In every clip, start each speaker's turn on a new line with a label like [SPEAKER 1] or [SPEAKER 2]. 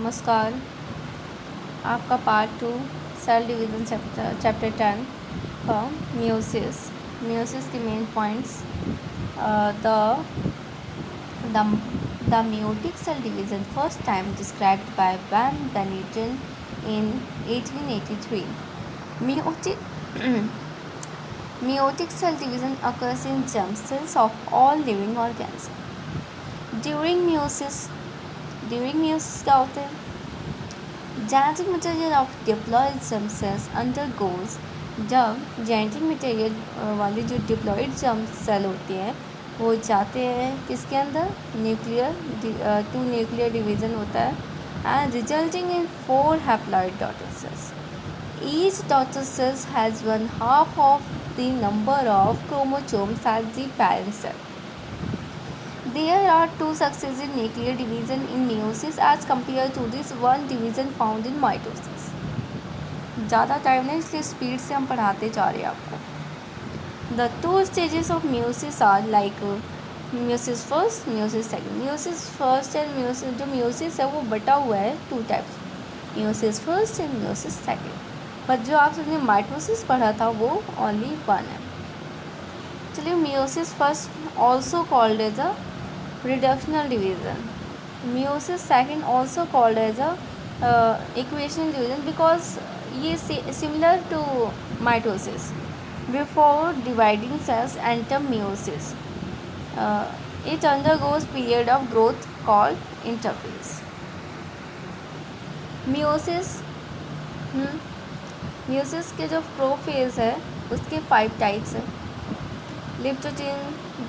[SPEAKER 1] नमस्कार। आपका part 2 cell division chapter 10 का म्यूसिस के main points. The the the meiotic cell division first time described by Van Beneden in 1883. Meiotic meiotic cell division occurs in germ cells of all living organisms. During meiosis क्या होता है? Genetic material of diploid germ cells undergoes जब genetic material वाली जो diploid germ cell होती है वो जाते हैं किसके अंदर, टू न्यूक्लियर डिवीज़न होता है and resulting in 4 haploid daughter cells. Each daughter cell has 1/2 of the number of chromosomes as the parent cell. There are 2 successive nuclear division in meiosis as compared to this one division found in mitosis. ज़्यादा time नहीं, इसलिए speed से हम पढ़ाते जा रहे हैं आपको. The 2 stages of meiosis are like meiosis first, meiosis second. meiosis first and meiosis जो meiosis है वो बटा हुआ है 2 types, meiosis first and meiosis second. पर जो आप सबने माइटोसिस पढ़ा था वो ओनली 1 है. चलिए, meiosis first also called as a reductional division. Meiosis second also called as a equational division because ये similar to mitosis. Before dividing cells enter meiosis, it undergoes period of growth called interphase. meiosis के जो prophase है उसके 5 types हैं: leptotene,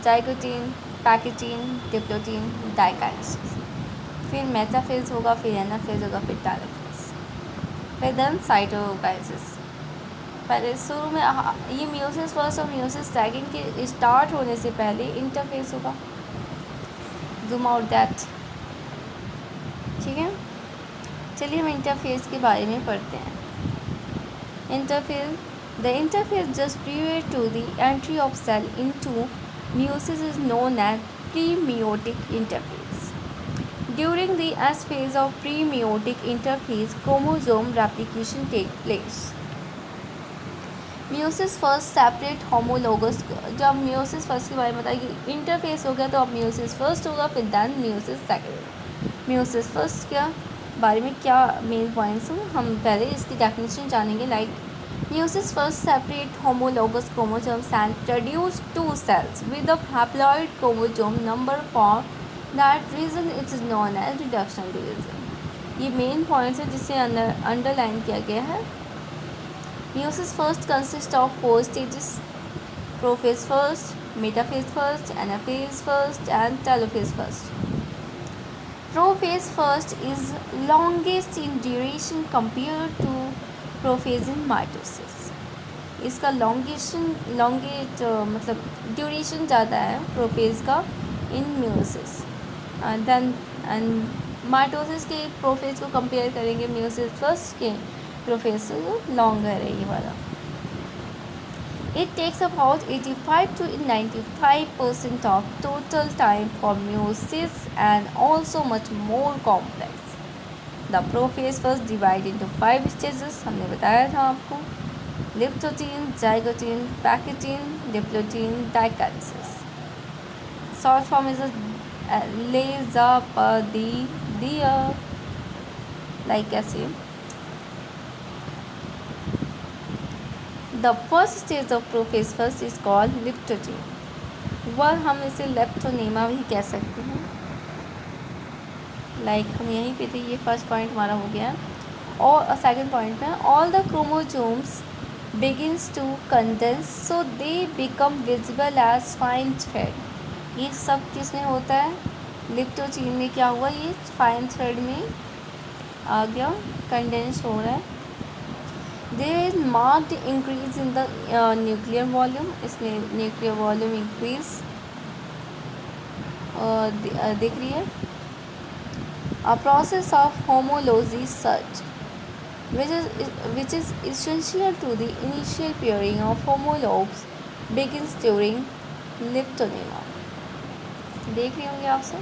[SPEAKER 1] zygotene, pachytene, diplotene, diakinesis. फिर metaphase होगा, फिर anaphase होगा, फिर टेलोफेज, फिर देन साइटोकाइनेसिस. पहले शुरू में ये meiosis फर्स्ट और meiosis सेकंड के स्टार्ट होने से पहले इंटरफेज होगा. Zoom out that. ठीक है, चलिए हम इंटरफेज के बारे में पढ़ते हैं. Interphase. The interphase just prior to the entry of cell into meiosis is known as pre-meiotic interphase. During the S phase of pre-meiotic interphase, chromosome replication takes place. meiosis first separate homologous. जब meiosis first के बारे में बताइए, interface हो गया तो अब meiosis first होगा, फिर then meiosis second. meiosis first के बारे में क्या मेन पॉइंट्स हैं, हम पहले इसकी डेफिनेशन जानेंगे. Meiosis first separate homologous chromosomes and produce 2 cells with a haploid chromosome number. For that reason it is known as reductional division. ये मेन पॉइंट्स है जिसे अंडरलाइन किया गया है. Meiosis first consists of 4 stages: prophase first, metaphase first, anaphase first and telophase first. Prophase first is longest in duration compared to prophase in mitosis. इसका लॉन्गेट मतलब duration ज़्यादा है प्रोफेज का in meiosis. Then and mitosis के prophase को compare करेंगे meiosis first के प्रोफेज से, जो लॉन्गर है ये वाला. It takes about 85 to 95% of total time for meiosis and also much more complex. The prophase first divide into 5 stages. हमने बताया था आपको: leptotene, zygotene, pachytene, diplotene, diakinesis. Short form is लेज़ापदिया, लाइक ऐसे. The first stage of prophase first is called leptotene. वह हम इसे लेप्टोनेमा भी कह सकते हैं. हम यहीं पे थे, ये फर्स्ट पॉइंट हमारा हो गया. और सेकंड पॉइंट में all the chromosomes begins to condense so they become visible as fine thread. ये सब किस में होता है? लिप्टोटीन में क्या हुआ, ये फाइन थ्रेड में आ गया, कंडेंस हो रहा है. There is marked increase in the nuclear volume. इसमें न्यूक्लियर वॉल्यूम इंक्रीज दिख रही है. A process of homology such which is essential to the initial pairing of homologs begins during लिप्टोनेमा. देख रहे होंगे आप सब,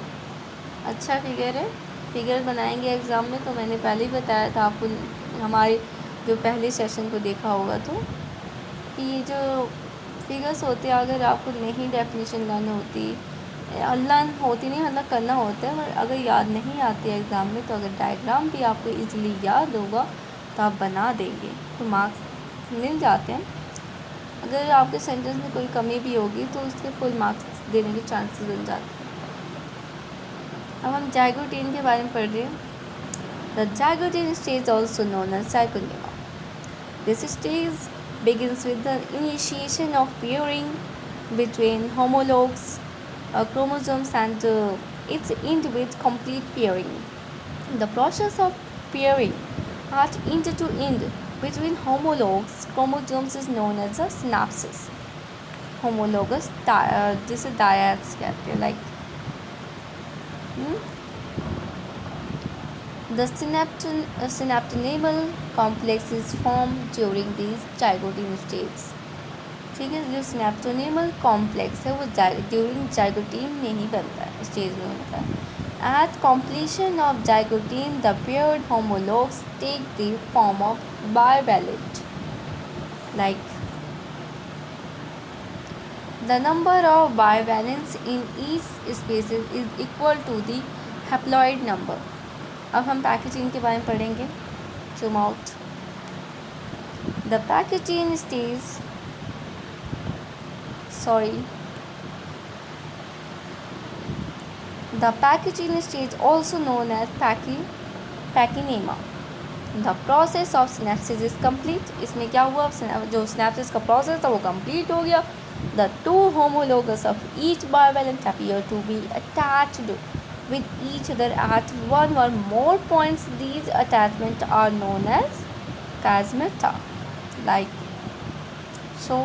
[SPEAKER 1] अच्छा फिगर है. फिगर बनाएंगे एग्ज़ाम में, तो मैंने पहले ही बताया था आपको, हमारे जो पहले सेशन को देखा होगा, तो कि ये जो फिगर्स होते हैं अगर आपको नहीं डेफिनेशन लर्न होती, लर्न होती नहीं मतलब करना होता है, पर अगर याद नहीं आती है एग्ज़ाम में, तो अगर डायग्राम भी आपको इजीली याद होगा तो आप बना देंगे तो मार्क्स मिल जाते हैं। अगर आपके सेंटेंस में कोई कमी भी होगी तो उसके फुल मार्क्स देने के चांसेस बन जाते हैं। अब हम जाइगोटीन के बारे में पढ़ रहे हैं। The zygotene stage also known as zygonema. This stage begins with the initiation of pairing between homologs chromosomes and its end with complete pairing. The process of pairing at end to end between homologs chromosomes is known as a synapsis. Homologous जिसे dyads कहते हैं, like the synaptonemal complex is formed during these zygote stages. ठीक है, जो स्नैप्टोनेमल complex है वो during zygotene में ही बनता है, स्टेज में बनता है। At completion of zygotene the paired homologues take the form of bivalent, like the number of bivalents in each species is equal to the haploid number. अब हम पैकेजिंग के बारे में पढ़ेंगे। Zoom out. The packaging stage The packaging stage, also known as pachynyma. The process of synapsis is complete. इसमें क्या हुआ, जो synapsis का process था वो complete हो गया. The two homologs of each bivalent appear to be attached with each other at one or more points. These attachments are known as chiasmata. Like so.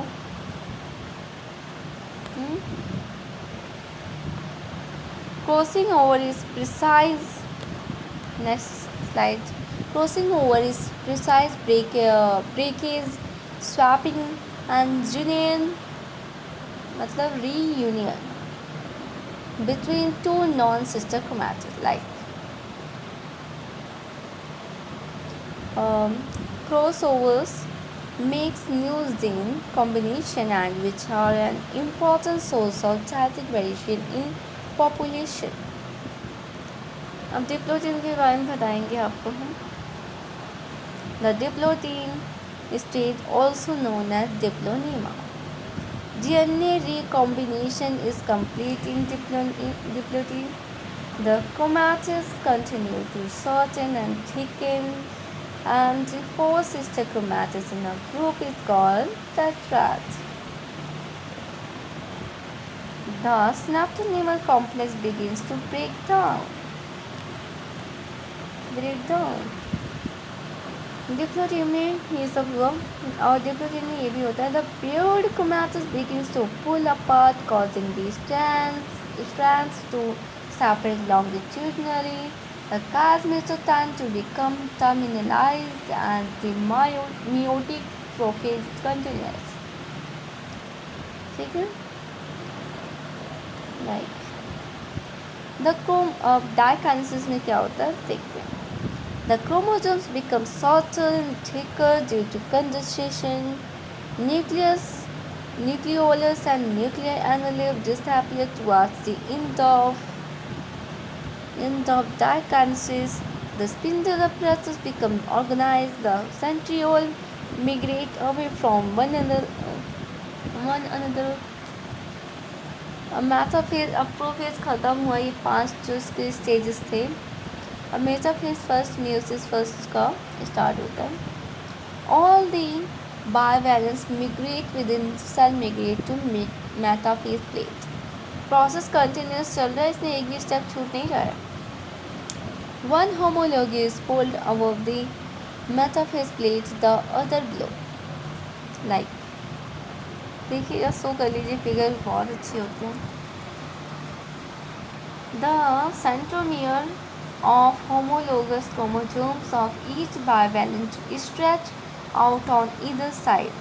[SPEAKER 1] Crossing over is precise. Next slide. Crossing over is precise breakage, swapping and union, मतलब reunion between two non-sister chromatids. Like crossovers makes new gene combination and which are an important source of genetic variation in population. अब diplotene के बारे में बताएंगे आपको हम। The diplotene stage also known as diplonema. DNA recombination is complete in diplotin. The chromatids continue to shorten and thicken, and the four sister chromatids in a group is called tetrads. The synaptonemal complex begins to break down. Diplotene में ये सब हुआ, और diplotene में ये भी होता है. The paired chromatids begins to pull apart, causing the strands to separate longitudinally. The chiasmates tend to become terminalized and the meiotic prophase continues. ठीक है, लाइक द डाइकाइनेसिस में क्या होता है देखते हैं. The chromosomes become shorter and thicker due to condensation. Nucleolus and nuclear envelope disappear towards the end of dikinesis. The spindle apparatus become organized. The centriole migrate away from one another. Metaphase, अब prophase ख़त्म हुआ. ये 5 जो इसके stages थे. अब metaphase first, meiosis first का start होता है. All the bivalents migrate within cell migrate to metaphase plate. Process continuous चल रहा है, इसमें एक भी स्टेप छूट नहीं रहा है. One homologue is pulled above the metaphase plate, the other below. Like देखिएगा, सो कर लीजिए, फिगर बहुत अच्छी होती है. The centromere of homologous chromosomes of each bivalent stretch out on either side.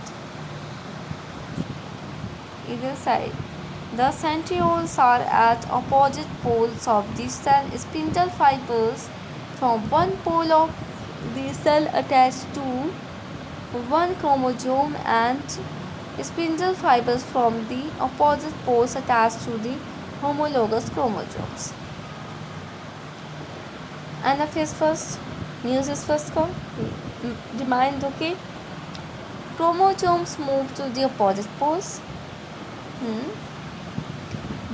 [SPEAKER 1] The centrioles are at opposite poles of the cell. Spindle fibers from one pole of the cell attached to one chromosome and spindle fibers from the opposite poles attached to the homologous chromosomes. Anaphase first, meiosis first का remind दो कि chromosomes move to the opposite poles.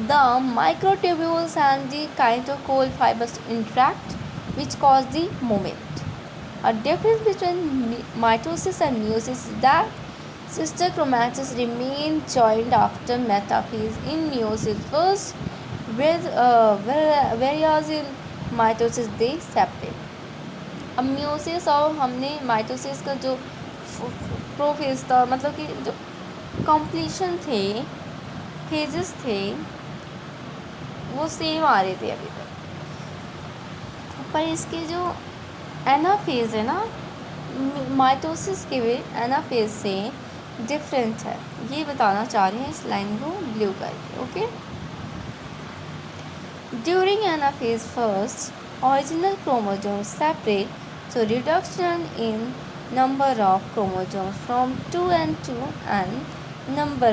[SPEAKER 1] The microtubules and the kinetochore fibers interact, which cause the movement. A difference between mitosis and meiosis is that sister chromatids remain joined after metaphase in meiosis first, whereas in mitosis they separate. अब meiosis और हमने mitosis का जो prophase था, मतलब कि जो completion थे, फेजेस थे, वो सेम आ रहे थे अभी तक, पर इसके जो एनाफेज है ना, माइटोसिस के वे एनाफेज से डिफरेंट है, ये बताना चाह रहे हैं इस लाइन को ब्लू करके. Okay, during anaphase first original chromosome separate, so reduction in number of chromosomes from 2 and number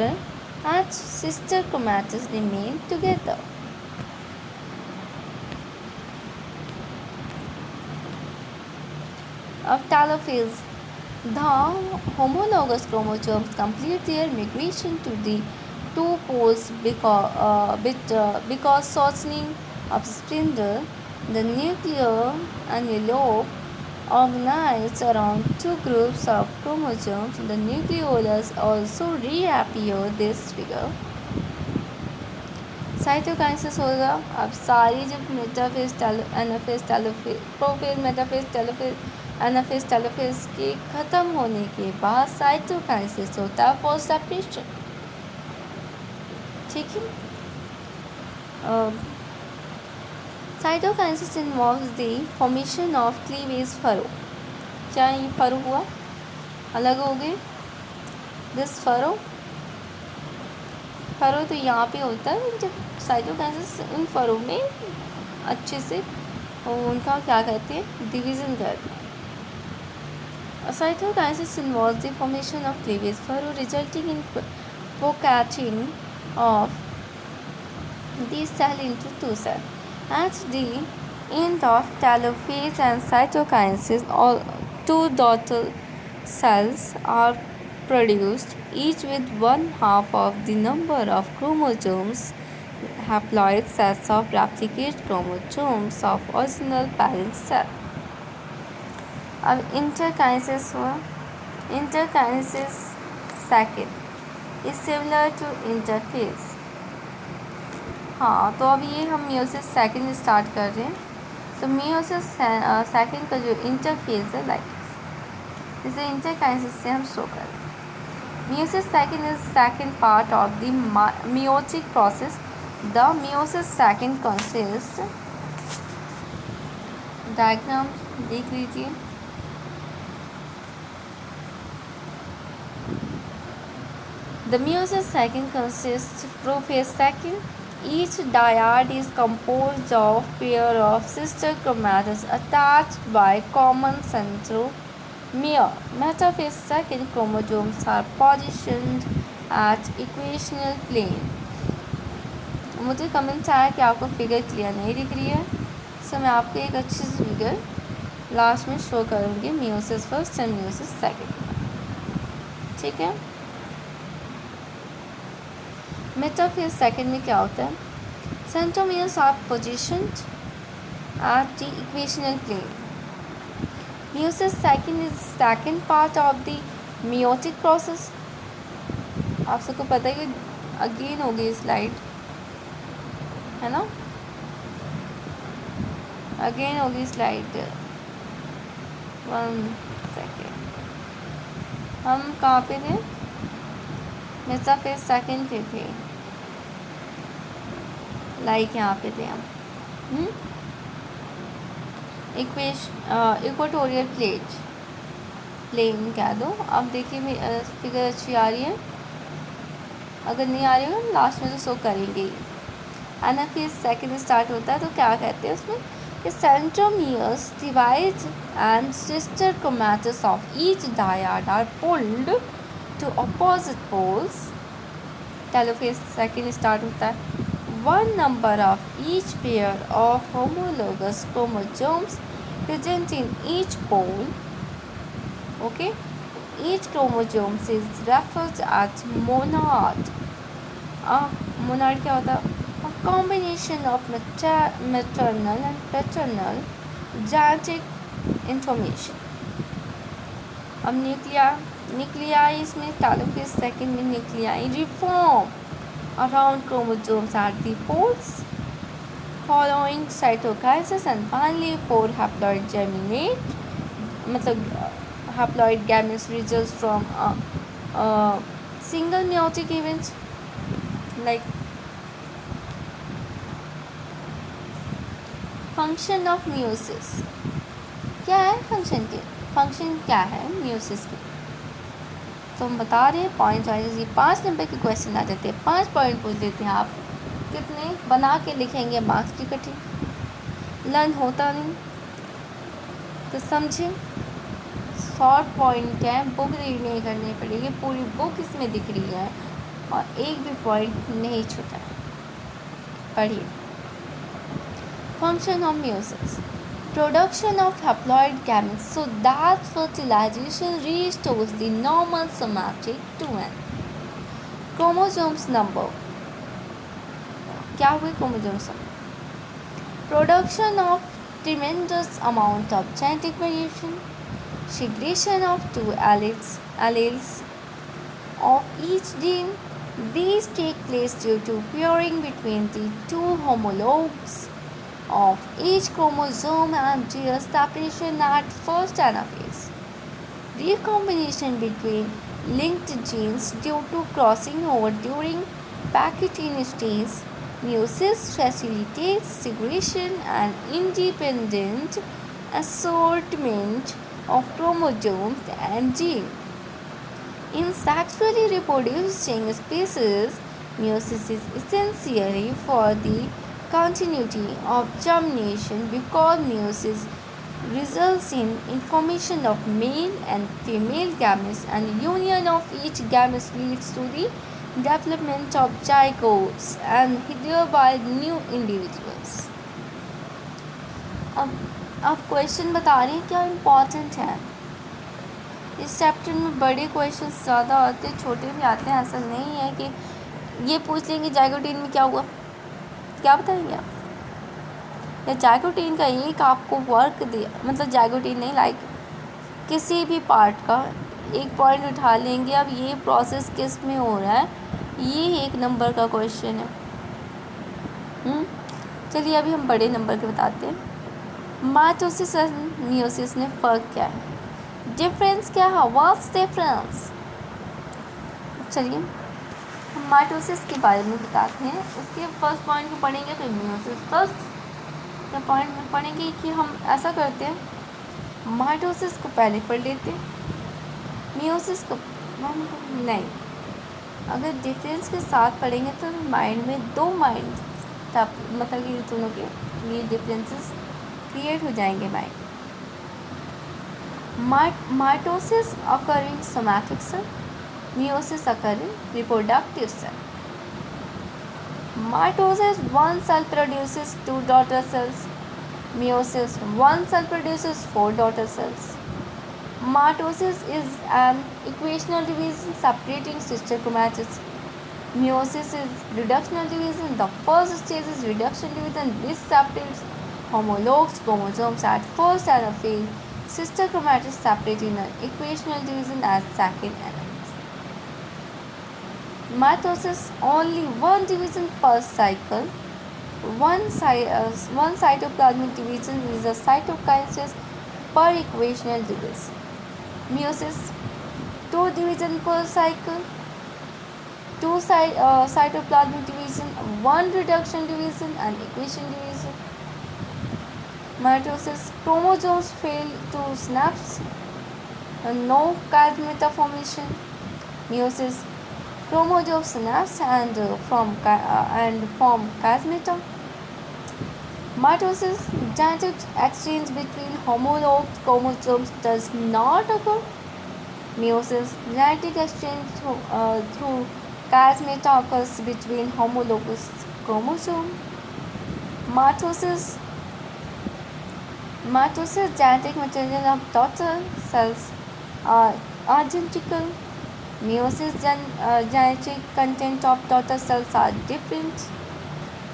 [SPEAKER 1] as sister chromatids remain together. Of telophase, the homologous chromosomes complete their migration to the two poles because shortening of spindle, the nuclear envelope organized around two groups of chromosomes. The nucleolus also reappear this figure. Cytokinesis होगा. अब सारी जब metaphase anaphase telophase prophase metaphase telophase anaphase telophase के ख़त्म होने के बाद cytokinesis होता है फॉर सेपरेशन. ठीक है. Cytokinesis involves the formation of cleavage furrow. क्या ये फरो हुआ, अलग हो गए. दिस फरो तो यहाँ पे होता है जब साइटोकाइनेसिस उन फरो में अच्छे से उनका क्या कहते हैं, डिवीज़न करते हैं. Cytokinesis involves the formation of cleavage furrow resulting in pocketing of the cell into two cell. At the end of telophase and cytokinesis, all two daughter cells are produced, each with one half of the number of chromosomes. Haploid sets of replicate chromosomes of original parent cell. अब interkinesis हुआ. Interkinesis second is similar to interphase. हाँ, तो अब ये हम meiosis second start कर रहे हैं. तो meiosis सेकेंड का जो इंटरफेज है लाइक इसे इंटरकाइनेसिस से हम शो कर रहे हैं. meiosis second is second part of the meiotic process. The meiosis second consist, diagram देख लीजिए. The meiosis second consist prophase second. Each dyad is composed of pair of sister chromatids attached by common centromere. Metaphase second chromosomes are positioned at equatorial plane. मुझे comment आया कि आपको figure clear नहीं दिख रही है, सो मैं आपको एक अच्छी सी फिगर लास्ट में शो करूँगी meiosis first and meiosis second. ठीक है. मेटाफेज सेकेंड में क्या होता है, centromeres are positioned at the equational plane. meiosis second is second part of the meiotic process. आप सबको पता है कि अगेन हो गई स्लाइड, है ना, अगेन हो गई स्लाइड. 1 सेकेंड. हम कहाँ पे थे, मेटाफेज सेकेंड पे थे, लाइक यहाँ पे थे हम. इक्वेटोरियल प्लेन कह दो. अब देखिए फिगर अच्छी आ रही है, अगर नहीं आ रही हो लास्ट में तो शो करेंगे. एनाफेज सेकेंड स्टार्ट होता है तो क्या कहते हैं उसमें The centromeres divide and sister chromatis of each dyad are pulled to opposite poles. Telophase second start होता है. One number of each pair of homologous chromosomes present in each pole. Okay, each chromosome is referred as monad. Monad क्या होता है? A combination of maternal and paternal genetic information. अब nuclei इसमें telophase second में nuclei reform around chromosomes at the poles following cytokinesis, and finally 4 haploid germinate, मतलब haploid gametes results from a single meiotic event. Like function of meiosis क्या है? Function क्या है meiosis की? तो हम बता रहे हैं पॉइंट वाइज. ये 5 नंबर के क्वेश्चन आ जाते हैं. 5 पॉइंट पूछ देते हैं. आप कितने बना के लिखेंगे? मार्क्स की कटिंग. लर्न होता नहीं तो समझें. शॉर्ट पॉइंट है, बुक रीड नहीं करनी पड़ेगी. पूरी बुक इसमें दिख रही है और एक भी पॉइंट नहीं छूटा. पढ़िए. Function of meiosis. Production of haploid gametes so that fertilization restores the normal somatic twin. Chromosomes number. क्या हुए chromosomes? Production of tremendous amount of genetic variation. Segregation of 2 alleles of each gene. These take place due to pairing between the 2 homologs of each chromosome and their separation at first anaphase. Recombination between linked genes due to crossing over during Pachytene stage. Meiosis facilitates segregation and independent assortment of chromosomes and genes. In sexually reproducing species, meiosis is essential for the continuity of germination because meiosis results in formation of male and female gametes, and union of each gamete leads to the development of zygotes and thereby new individuals. अब question बता रहे हैं क्या important है. इस chapter में बड़े question ज़्यादा आते हैं, छोटे भी आते हैं. ऐसा नहीं है कि ये पूछ लेंगे जाइगोटीन में क्या हुआ. क्या बताएंगे आप? या जाइगोटीन का एक आपको वर्क दिया, मतलब जाइगोटीन नहीं, लाइक किसी भी पार्ट का एक पॉइंट उठा लेंगे. अब ये प्रोसेस किस में हो रहा है, ये 1 नंबर का क्वेश्चन है. चलिए अभी हम बड़े नंबर के बताते हैं. माइटोसिस और मियोसिस में फ़र्क क्या है? डिफरेंस क्या है? What's difference? चलिए हम माइटोसिस के बारे में बताते हैं. उसके फर्स्ट पॉइंट को पढ़ेंगे, फिर मियोसिस. फर्स्ट पॉइंट में पढ़ेंगे कि हम ऐसा करते हैं, माइटोसिस को पहले पढ़ लेते हैं, मियोसिस को नहीं. अगर डिफरेंस के साथ पढ़ेंगे तो माइंड में 2 माइंड, मतलब कि दोनों के लिए डिफरेंसेस क्रिएट हो जाएंगे. Mitosis occur in somatic cell, meiosis occur in reproductive cell. Mitosis, one cell produces 2 daughter cells. Meiosis, one cell produces 4 daughter cells. Mitosis is an equational division separating sister chromatids. Meiosis is reductional division. The first stage is reduction division. This separates homologous chromosomes at first anaphase. Sister chromatids separate in an equational division as second anaphase. Mitosis, only one division per cycle. One cytoplasmic division is a cytokinesis per equational division. Meiosis, 2 division per cycle. 2 cytoplasmic division, 1 reduction division and equation division. Mitosis, chromosomes fail to synapse, no chiasmata formation. Meiosis, chromosomes synapse and form chiasmata. Mitosis, genetic exchange between homolog chromosomes does not occur. Meiosis, genetic exchange through chiasmata occurs between homologous chromosome. Mitosis, genetic material of daughter cells are identical. Meiosis, genetic content of daughter cells are different.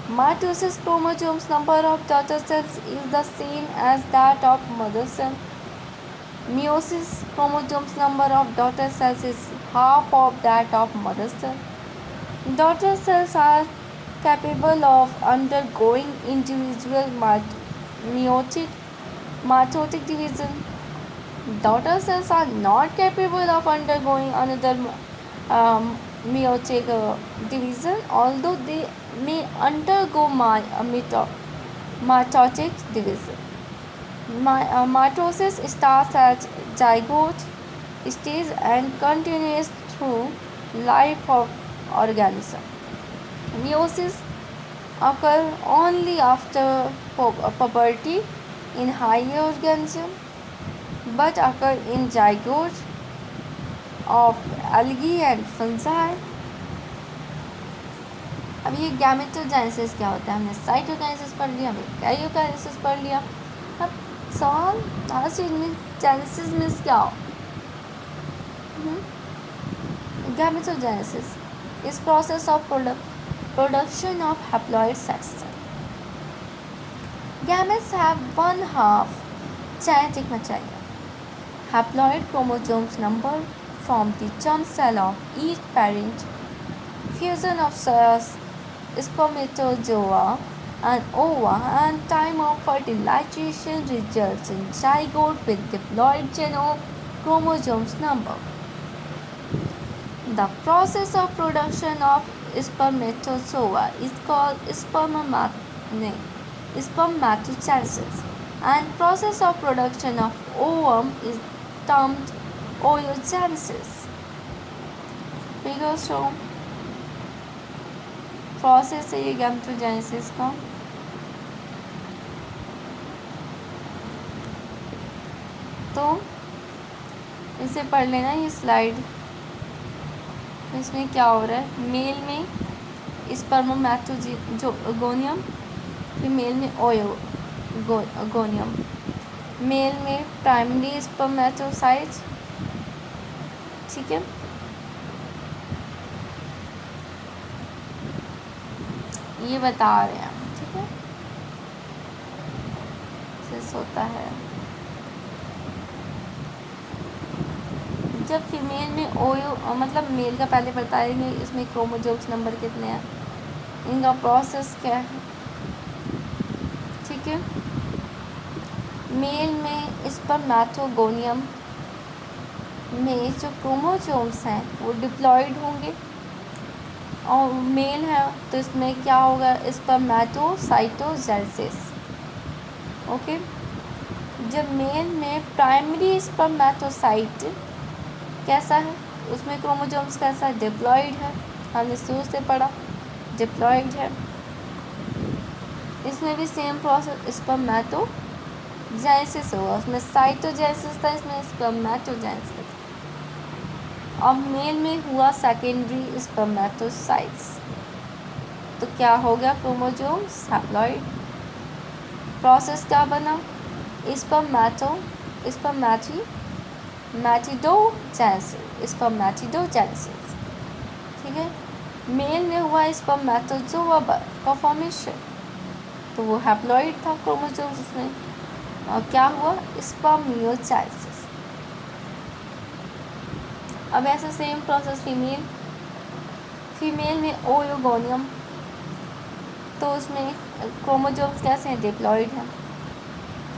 [SPEAKER 1] Mitosis, chromosomes number of daughter cells is the same as that of mother cell. Meiosis, chromosomes number of daughter cells is half of that of mother cell. Daughter cells are capable of undergoing individual mitotic division. Daughter cells are not capable of undergoing another meiotic division, although they may undergo mitotic division. Mitosis starts at zygote stage and continues through life of organism. Meiosis occurs only after puberty in higher organism, but occur in zygote of algae and fungi. अब ये gametogenesis क्या होता है? हमने cytokinesis पढ़ लिया, हमने karyokinesis पढ़ लिया. अब सवाल आज इनमें जेनेसिस मीन्स क्या हो? Gametogenesis is process of production of haploid sex cell. Gametes have one half genetic material. Haploid chromosomes number from the germ cell of each parent. Fusion of spermatozoa and ova and time of fertilization results in zygote with diploid genome chromosomes number. The process of production of spermatozoa is called spermatogenesis, and process of production of ovum is termed oogenesis. Figure show process है ये gametogenesis का. तो इसे पढ़ लेना ये slide. इसमें क्या हो रहा है? मेल में स्पर्मोमैटोगोनियम, फीमेल में ओयोगोनियम, मेल में प्राइमरी स्पर्मेटोसाइट. ठीक है, ये बता रहे हैं. ठीक है, सिस होता है जब फीमेल में ओयो मतलब मेल का पहले बताएंगे इसमें क्रोमोसोम्स नंबर कितने हैं, इनका प्रोसेस क्या है. ठीक है, मेल में स्पर्मेटोगोनियम में जो क्रोमोसोम्स हैं वो डिप्लॉयड होंगे, और मेल है तो इसमें क्या होगा? स्पर्मेटोसाइटोजेनेसिस. ओके, जब मेल में प्राइमरी स्पर्मेटोसाइट कैसा है, उसमें क्रोमोसोम्स कैसा है? डिप्लॉयड है. हमने शुरू से पढ़ा डिप्लॉयड है. इसमें भी सेम प्रोसेस स्पर्मेटोजेनेसिस होगा. उसमें साइटोजेनेसिस था, इसमें स्पर्मेटोजेनेसिस. अब मेल में हुआ सेकेंडरी स्पर्मेटोसाइट्स, तो क्या हो गया? Chromosomes haploid. प्रोसेस क्या बना? स्पर्मेटोजेनेसिस. ठीक है, मेल में हुआ स्पर्मेटोजोआ का फॉर्मेशन, तो वो हैप्लॉइड था क्रोमोसोम्स उसमें. और क्या हुआ? स्पर्मियोजेनेसिस. अब ऐसा सेम प्रोसेस फीमेल में ओयोगोनियम, तो उसमें क्रोमोसोम्स कैसे हैं? डिप्लॉयड हैं.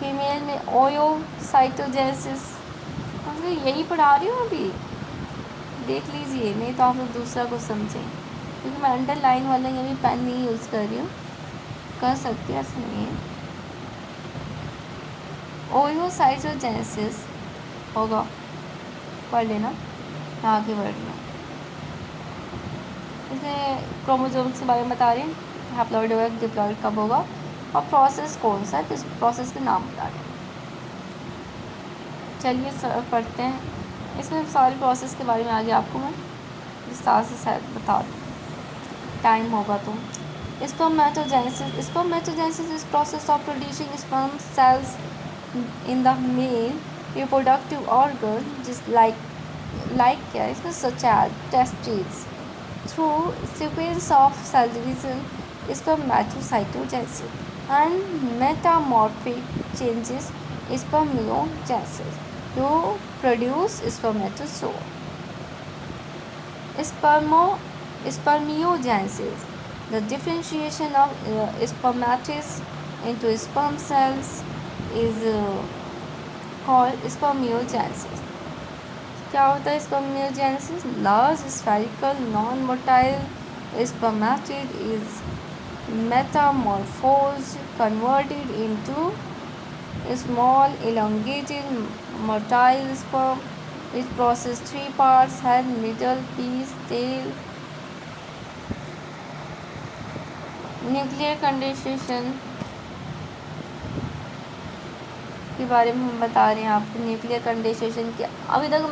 [SPEAKER 1] फीमेल में ओयोसाइटोजेनेसिस. मतलब यही पढ़ा रही हूँ अभी, देख लीजिए, नहीं तो आप लोग दूसरा कुछ समझें, क्योंकि मैं अंडरलाइन वाला ये भी पेन नहीं यूज़ कर रही हूँ. कर सकती है, ऐसा नहीं है. ओयोसाइटोजेनेसिस होगा, पढ़ लेना, आगे बढ़ना. इसमें क्रोमोसोम्स के बारे में बता रहे हैं. हैप्लॉइड होगा, डिप्लॉइड कब होगा? और प्रोसेस कौन सा है, इस प्रोसेस के नाम बता दें। चलिए पढ़ते हैं। इसमें सारी प्रोसेस के बारे में आगे आपको मैं विस्तार से शायद बता दूँ, टाइम होगा तो। Spermatogenesis. Spermatogenesis is process of producing sperm cells in the male reproductive organ, just like क्या इसमें such as testes. Through sequence of cell division, spermatocytogenesis, and metamorphic changes, spermiogenesis, to produce spermatozoa. Spermiogenesis, the differentiation of spermatids into sperm cells, is called spermiogenesis. क्या होता है spermiogenesis? Large spherical non-motile spermatid is metamorphosed, converted into small elongated motile sperm, which possess three parts: head, middle piece, tail. Nuclear condensation के बारे में हम बता रहे हैं आपको। न्यूक्लियर कंडेंसेशन के अभी तक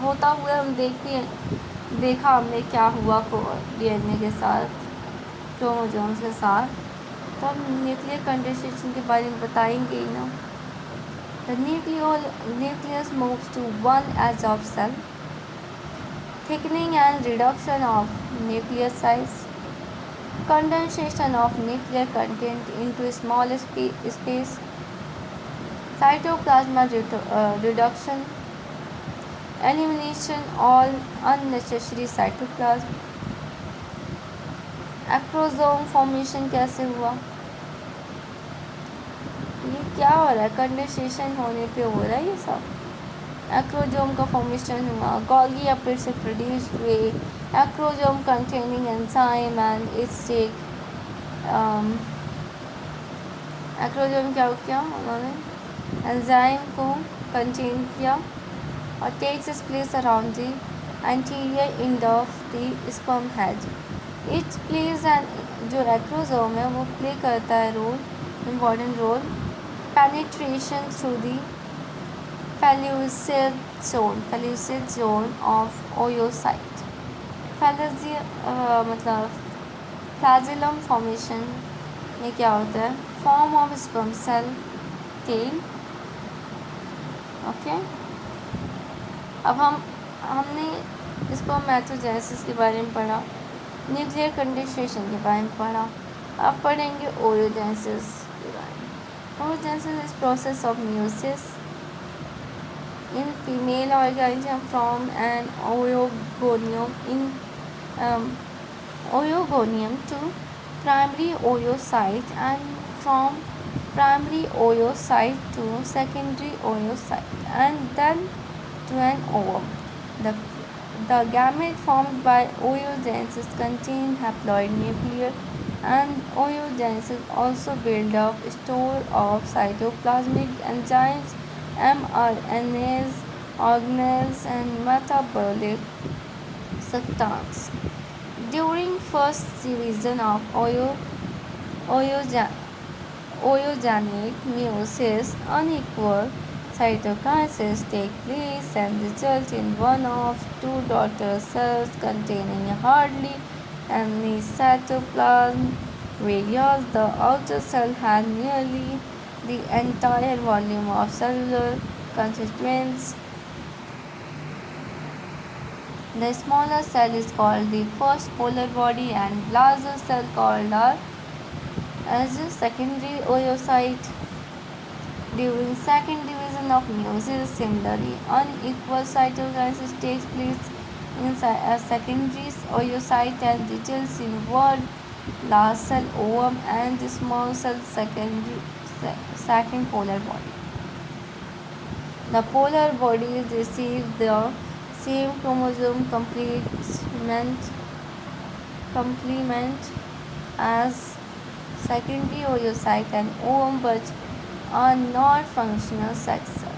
[SPEAKER 1] होता हुआ हम देखा हमने क्या हुआ डीएनए के साथ, क्रोमोसोम्स के साथ, तो हम न्यूक्लियर कंडेंसेशन के बारे में बताएंगे ही ना। The nucleus moves to one edge of cell, thickening and reduction of nuclear size, condensation of nuclear content into small space, cytoplasma reduction, elimination all unnecessary cytoplasm, acrosome formation कैसे हुआ, ये क्या हो रहा है, कंडेंसेशन होने पे हो रहा है ये सब। एक्रोसोम का फॉर्मेशन हुआ, गोल्गी एसिड से प्रोड्यूस हुए acrosome containing enzyme and its acrosome क्या किया उन्होंने, एंजाइम को कंटेन किया और takes place around the anterior end of the sperm head. Its place end जो एक्रोसोम है वो प्ले करता है role, important role, penetration through the pellucid zone of oocyte. मतलब फ्लैजिलम फॉर्मेशन में क्या होता है, form of sperm cell tail. Okay, अब हमने स्पर्मेटोजेनेसिस के बारे में पढ़ा, न्यूक्लियर कंडेंसेशन के बारे में पढ़ा, अब पढ़ेंगे ओयोजेनेसिस के बारे में। Oogenesis is process of meiosis in female organism from an oogonium to primary oocyte, and from primary oocyte to secondary oocyte, and then to an ovum. The gamete formed by oogenesis contain haploid nucleus, and oogenesis also build up store of cytoplasmic enzymes, mRNAs, organelles, and metabolic substance. During first division of oogenetic meiosis, unequal cytokinesis take place and result in one of two daughter cells containing hardly any cytoplasm, whereas the outer cell has nearly the entire volume of cellular constituents. The smaller cell is called the first polar body, and larger cell called as a secondary oocyte. During second division of meiosis, similarly, unequal cytokinesis takes place in a secondary oocyte and results in one large cell ovum and the small cell second polar body. The polar bodies receive the same chromosome complement as secondary oocyte and ovum, but are not functional sex cells.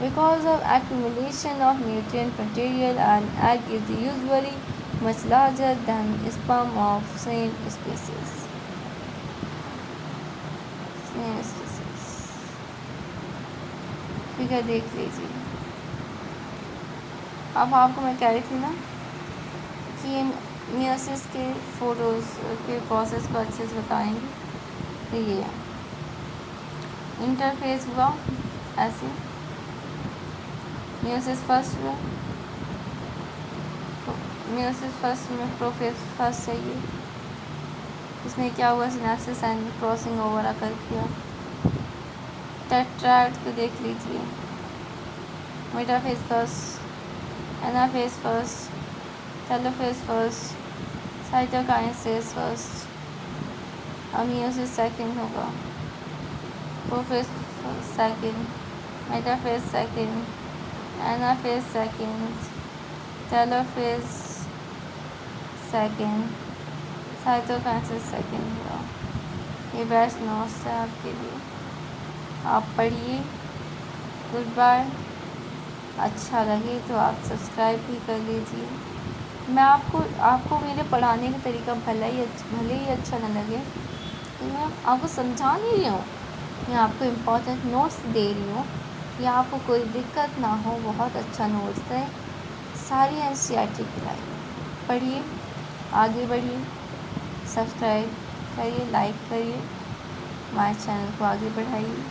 [SPEAKER 1] Because of accumulation of nutrient material, an egg is usually much larger than sperm of same species. Meiosis figure देख लीजिए। अब आपको मैं कह रही थी ना कि मेयोसिस के फोटोज़ के प्रोसेस को अच्छे से बताएंगे। तो ये इंटरफेस हुआ ऐसे, मेयोसिस फर्स्ट हुआ, मेयोसिस फर्स्ट में प्रोफेज फर्स्ट चाहिए, इसमें क्या हुआ, synapsis and crossing over occur किया। टेट्राड को देख लीजिए, metaphase first, anaphase first, telophase first, cytokinesis first, meiosis second होगा, prophase second, metaphase second, anaphase second, telophase second, cytokinesis second हुआ। ये बेस्ट नोट्स है आपके लिए, आप पढ़िए। Goodbye. अच्छा लगे तो आप सब्सक्राइब भी कर लीजिए। मैं आपको मेरे पढ़ाने का तरीका भले ही अच्छा न लगे, तो मैं आपको समझा नहीं रही हूँ, मैं आपको इम्पोर्टेंट नोट्स दे रही हूँ कि आपको कोई दिक्कत ना हो। बहुत अच्छा नोट्स है, सारी NCERT की लाइफ पढ़िए, आगे बढ़िए, सब्सक्राइब करिए, लाइक करिए, हमारे चैनल को आगे बढ़ाइए।